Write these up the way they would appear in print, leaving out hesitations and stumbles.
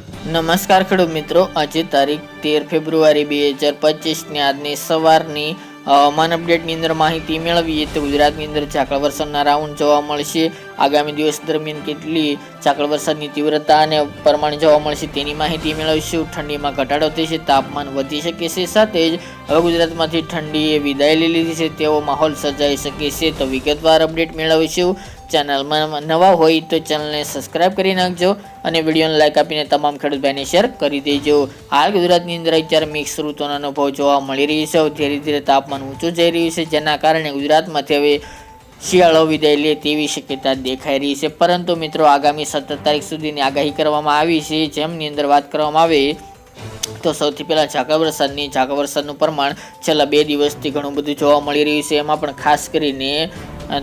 નમસ્કાર ખેડૂત મિત્રો, આજે તારીખ 13 ફેબ્રુઆરી 2025 ની આજની સવારની હવામાન અપડેટની અંદર માહિતી મેળવીએ તો ગુજરાતની અંદર ઝાકળ વરસાદના રાઉન્ડ જોવા મળશે. આગામી દિવસ દરમિયાન કેટલી ઝાકળ વરસાદની તીવ્રતા અને પ્રમાણ જોવા મળશે તેની માહિતી મેળવીશું. ઠંડીમાં ઘટાડો થશે, તાપમાન વધી શકે છે, સાથે જ હવે ગુજરાતમાંથી ઠંડીએ વિદાય લઈ લીધી છે તેવો માહોલ સર્જાઈ શકે છે. તો વિગતવાર અપડેટ મેળવીશું. ચેનલમાં નવા હોય તો ચેનલને સબસ્ક્રાઇબ કરી નાખજો અને વિડીયોને લાઇક આપીને તમામ ખેડૂત ભાઈને શેર કરી દેજો. હાલ ગુજરાતની અંદર અત્યારે મિક્સ ઋતુનો અનુભવ જોવા મળી રહ્યો છે. ધીરે ધીરે તાપમાન ઊંચું જઈ રહ્યું છે, જેના કારણે ગુજરાતમાંથી હવે શિયાળો વિદાય લે તેવી શક્યતા દેખાઈ રહી છે. પરંતુ મિત્રો, આગામી 17 તારીખ સુધીની આગાહી કરવામાં આવી છે, જેમની અંદર વાત કરવામાં આવે તો સૌથી પહેલાં ઝાકળ વરસાદનું પ્રમાણ છેલ્લા 2 દિવસથી ઘણું બધું જોવા મળી રહ્યું છે. એમાં પણ ખાસ કરીને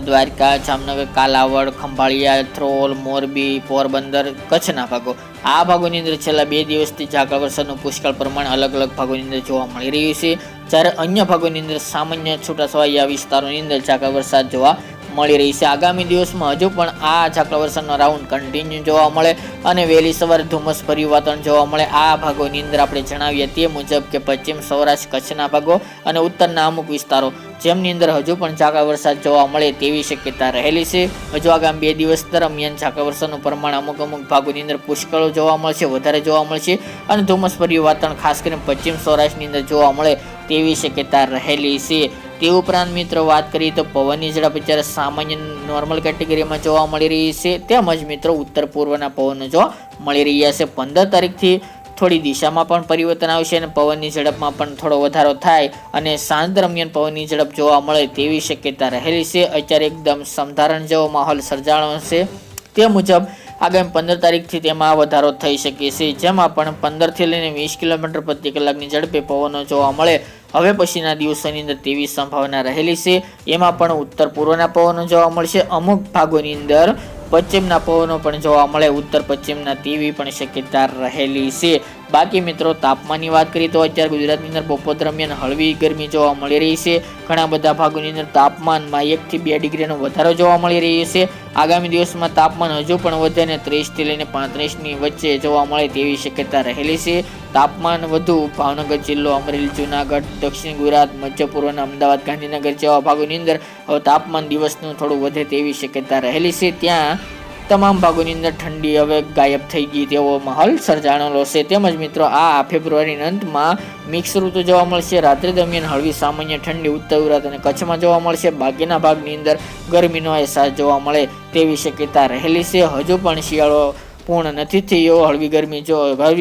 દ્વારકા, જામનગર, કાલાવડ, ખંભાળિયા, થ્રોલ, મોરબી, પોરબંદર, કચ્છના ભાગો, આ ભાગોની અંદર છેલ્લા 2 દિવસથી ઝાકળ વરસાદનું પુષ્કળ પ્રમાણ અલગ અલગ ભાગોની અંદર જોવા મળી રહ્યું છે. જ્યારે અન્ય ભાગોની અંદર સામાન્ય છૂટાછવાયા વિસ્તારોની અંદર ઝાકળ વરસાદ જોવા મળી રહી છે. આગામી દિવસમાં હજુ પણ આ ઝાકળ વરસાદનો રાઉન્ડ કન્ટિન્યુ જોવા મળે અને વહેલી સવારે ધુમ્મસ ભર્યું વાતાવરણ જોવા મળે. આ ભાગોની અંદર આપણે જણાવીએ તે મુજબ કે પશ્ચિમ સૌરાષ્ટ્ર, કચ્છના ભાગો અને ઉત્તરના અમુક વિસ્તારો જેમની અંદર હજુ પણ ઝાકળ વરસાદ જોવા મળે તેવી શક્યતા રહેલી છે. હજુ આગામી 2 દિવસ દરમિયાન ઝાકળ વરસાદનું પ્રમાણ અમુક ભાગોની અંદર પુષ્કળ જોવા મળશે, વધારે જોવા મળશે અને ધુમ્મસ ભર્યું વાતાવરણ ખાસ કરીને પશ્ચિમ સૌરાષ્ટ્રની અંદર જોવા મળે તેવી શક્યતા રહેલી છે. તે ઉપરાંત મિત્રો વાત કરીએ તો પવનની ઝડપ અત્યારે સામાન્ય નોર્મલ કેટેગરીમાં જોવા મળી રહી છે. તેમજ મિત્રો ઉત્તર પૂર્વના પવનો જોવા મળી રહ્યા છે. 15 તારીખથી થોડી દિશામાં પણ પરિવર્તન આવશે અને પવનની ઝડપમાં પણ થોડો વધારો થાય અને સાંજ દરમિયાન પવનની ઝડપ જોવા મળે તેવી શક્યતા રહેલી છે. અત્યારે એકદમ સમધારણ જેવો માહોલ સર્જાણો છે. તે મુજબ આગામી 15 તારીખથી તેમાં વધારો થઈ શકે છે, જેમાં પણ 15 થી લઈને 20 કિલોમીટર પ્રતિ કલાકની ઝડપે પવનો જોવા મળે હવે પછીના દિવસોની અંદર તેવી સંભાવના રહેલી છે. એમાં પણ ઉત્તર પૂર્વના પવનો જોવા મળશે, અમુક ભાગોની અંદર પશ્ચિમના પવનો પણ જોવા મળે, ઉત્તર પશ્ચિમના તેવી પણ શક્યતા રહેલી છે. બાકી મિત્રો, તાપમાનની વાત કરીએ તો અત્યારે ગુજરાતની અંદર બપોર દરમિયાન હળવી ગરમી જોવા મળી રહી છે. ઘણા બધા ભાગોની અંદર તાપમાનમાં 1 થી 2 ડિગ્રીનો વધારો જોવા મળી રહ્યો છે. આગામી દિવસમાં તાપમાન હજુ પણ વધે અને 30 થી લઈને 35 ની વચ્ચે જોવા મળે તેવી શક્યતા રહેલી છે. તાપમાન વધુ ભાવનગર જિલ્લો, અમરેલી, જુનાગઢ, દક્ષિણ ગુજરાત, મધ્ય પૂર્વના અમદાવાદ, ગાંધીનગર જેવા ભાગોની અંદર હવે તાપમાન દિવસનું થોડું વધે તેવી શક્યતા રહેલી છે. ત્યાં તમામ ભાગોની અંદર ઠંડી હવે ગાયબ થઈ ગઈ તેવો માહોલ સર્જાણેલો છે. તેમજ મિત્રો, આ ફેબ્રુઆરીના અંતમાં મિક્સ ઋતુ જોવા મળશે. રાત્રિ દરમિયાન હળવી સામાન્ય ઠંડી ઉત્તર ગુજરાત અને કચ્છમાં જોવા મળશે. બાકીના ભાગની અંદર ગરમીનો અહેસાસ જોવા મળે તેવી શક્યતા રહેલી છે. હજુ પણ શિયાળો પૂર્ણ નથી થયો, હળવી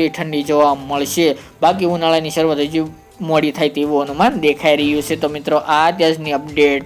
ઠંડી જોવા મળશે. બાકી ઉનાળાની શરૂઆત હજુ મોડી થાય તેવું અનુમાન દેખાઈ રહ્યું છે. તો મિત્રો, આ ત્યાંની અપડેટ